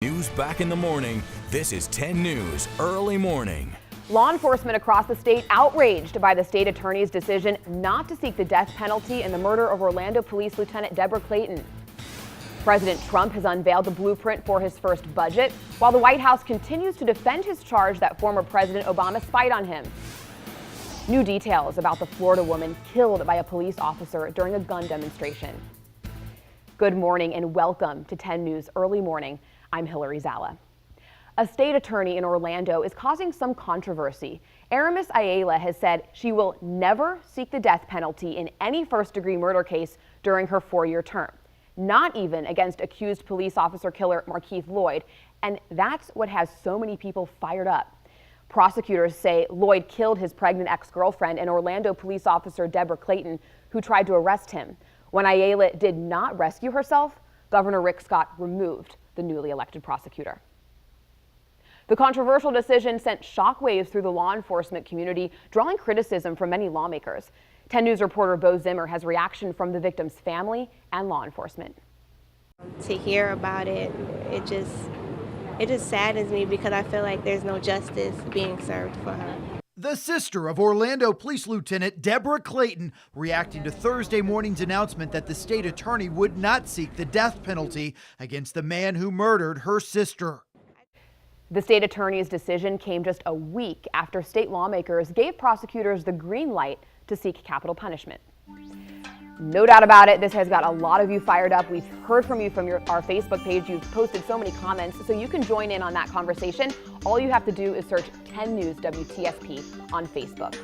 News back in the morning. This is 10 News Early Morning. Law enforcement across the state outraged by the state attorney's decision not to seek the death penalty in the murder of Orlando Police Lieutenant Deborah Clayton. President Trump has unveiled the blueprint for his first budget, while the White House continues to defend his charge that former President Obama spied on him. New details about the Florida woman killed by a police officer during a gun demonstration. Good morning and welcome to 10 News Early Morning. I'm Hilary. A state attorney in Orlando is causing some controversy. Aramis Ayala has said she will never seek the death penalty in any first-degree murder case during her 4-year term, not even against accused police officer killer Markeith Lloyd, and that's what has so many people fired up. Prosecutors say Lloyd killed his pregnant ex-girlfriend and Orlando police officer Deborah Clayton, who tried to arrest him. When Ayala did not rescue herself, Governor Rick Scott removed the newly elected prosecutor. The controversial decision sent shockwaves through the law enforcement community, drawing criticism from many lawmakers. 10 News reporter Bo Zimmer has reaction from the victim's family and law enforcement. To hear about it, it just saddens me because I feel like there's no justice being served for her. The sister of Orlando Police Lieutenant Deborah Clayton reacting to Thursday morning's announcement that the state attorney would not seek the death penalty against the man who murdered her sister. The state attorney's decision came just a week after state lawmakers gave prosecutors the green light to seek capital punishment. No doubt about it, this has got a lot of you fired up. We've heard from you from our Facebook page. You've posted so many comments, so you can join in on that conversation. All you have to do is search 10 News WTSP on Facebook.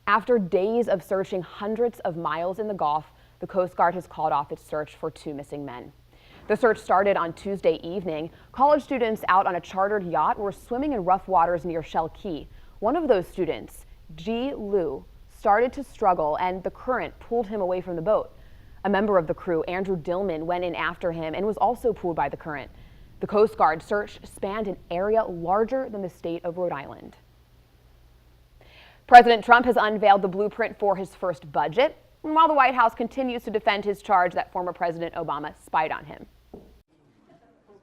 After days of searching hundreds of miles in the Gulf, the Coast Guard has called off its search for 2 missing men. The search started on Tuesday evening. College students out on a chartered yacht were swimming in rough waters near Shell Key. One of those students, Ji Liu, started to struggle and the current pulled him away from the boat. A member of the crew, Andrew Dillman, went in after him and was also pulled by the current. The Coast Guard search spanned an area larger than the state of Rhode Island. President Trump has unveiled the blueprint for his first budget, while the White House continues to defend his charge that former President Obama spied on him.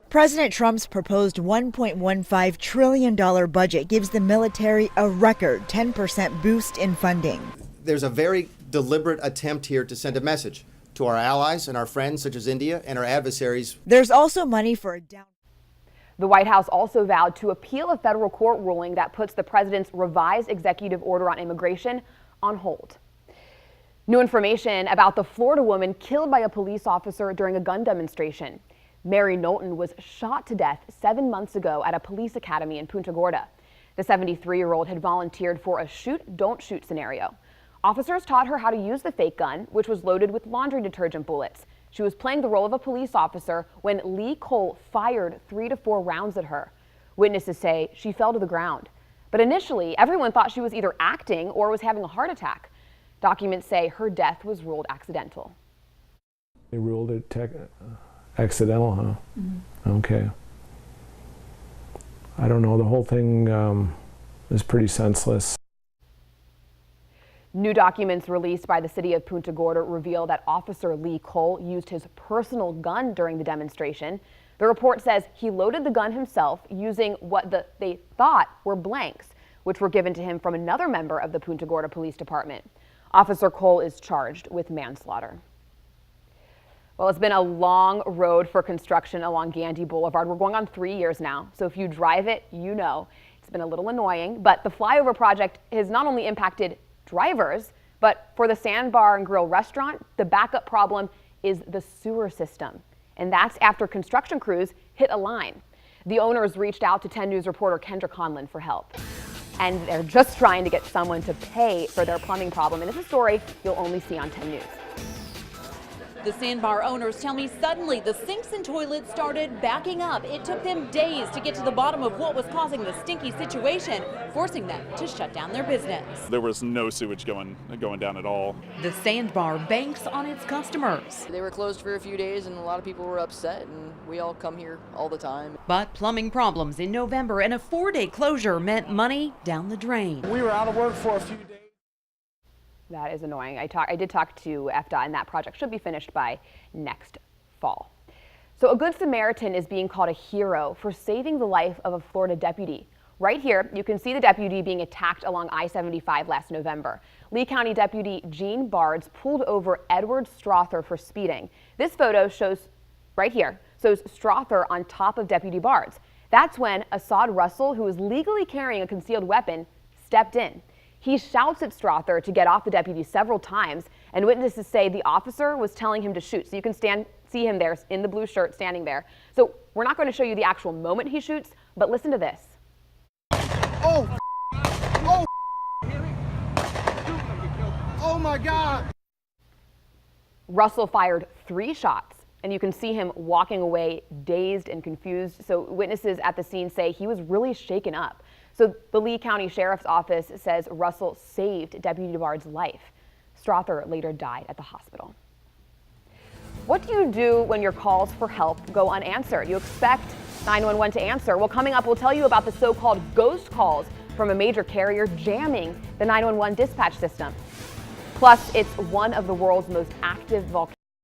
President Trump's proposed $1.15 trillion budget gives the military a record 10% boost in funding. There's a very deliberate attempt here to send a message to our allies and our friends such as India and our adversaries. There's also money for a down. The White House also vowed to appeal a federal court ruling that puts the president's revised executive order on immigration on hold. New information about the Florida woman killed by a police officer during a gun demonstration. Mary Knowlton was shot to death 7 months ago at a police academy in Punta Gorda. The 73-year-old had volunteered for a shoot, don't shoot scenario. Officers taught her how to use the fake gun, which was loaded with laundry detergent bullets. She was playing the role of a police officer when Lee Cole fired 3 to 4 rounds at her. Witnesses say she fell to the ground. But initially, everyone thought she was either acting or was having a heart attack. Documents say her death was ruled accidental. They ruled it accidental, huh? Mm-hmm. Okay. I don't know. The whole thing is pretty senseless. New documents released by the city of Punta Gorda reveal that Officer Lee Cole used his personal gun during the demonstration. The report says he loaded the gun himself using what they thought were blanks, which were given to him from another member of the Punta Gorda Police Department. Officer Cole is charged with manslaughter. Well, it's been a long road for construction along Gandy Boulevard. We're going on 3 years now, so if you drive it, you know it's been a little annoying. But the flyover project has not only impacted drivers, but for the Sandbar and Grill restaurant, the backup problem is the sewer system. And that's after construction crews hit a line. The owners reached out to 10 News reporter Kendra Conlon for help. And they're just trying to get someone to pay for their plumbing problem. And it's a story you'll only see on 10 News. The Sandbar owners tell me suddenly the sinks and toilets started backing up. It took them days to get to the bottom of what was causing the stinky situation, forcing them to shut down their business. There was no sewage going down at all. The Sandbar banks on its customers. They were closed for a few days and a lot of people were upset, and we all come here all the time. But plumbing problems in November and a 4-day closure meant money down the drain. We were out of work for a few days. That is annoying. I did talk to FDOT, and that project should be finished by next fall. So a Good Samaritan is being called a hero for saving the life of a Florida deputy. Right here, you can see the deputy being attacked along I-75 last November. Lee County Deputy Gene Bards pulled over Edward Strother for speeding. This photo shows, right here, shows Strother on top of Deputy Bards. That's when Assad Russell, who was legally carrying a concealed weapon, stepped in. He shouts at Strother to get off the deputy several times, and witnesses say the officer was telling him to shoot. So you can see him there in the blue shirt standing there. So we're not going to show you the actual moment he shoots, but listen to this. Oh, oh, oh my God. Russell fired 3 shots, and you can see him walking away dazed and confused. So witnesses at the scene say he was really shaken up. So the Lee County Sheriff's Office says Russell saved Deputy Bard's life. Strother later died at the hospital. What do you do when your calls for help go unanswered? You expect 911 to answer. Well, coming up, we'll tell you about the so-called ghost calls from a major carrier jamming the 911 dispatch system. Plus, it's one of the world's most active volcanoes.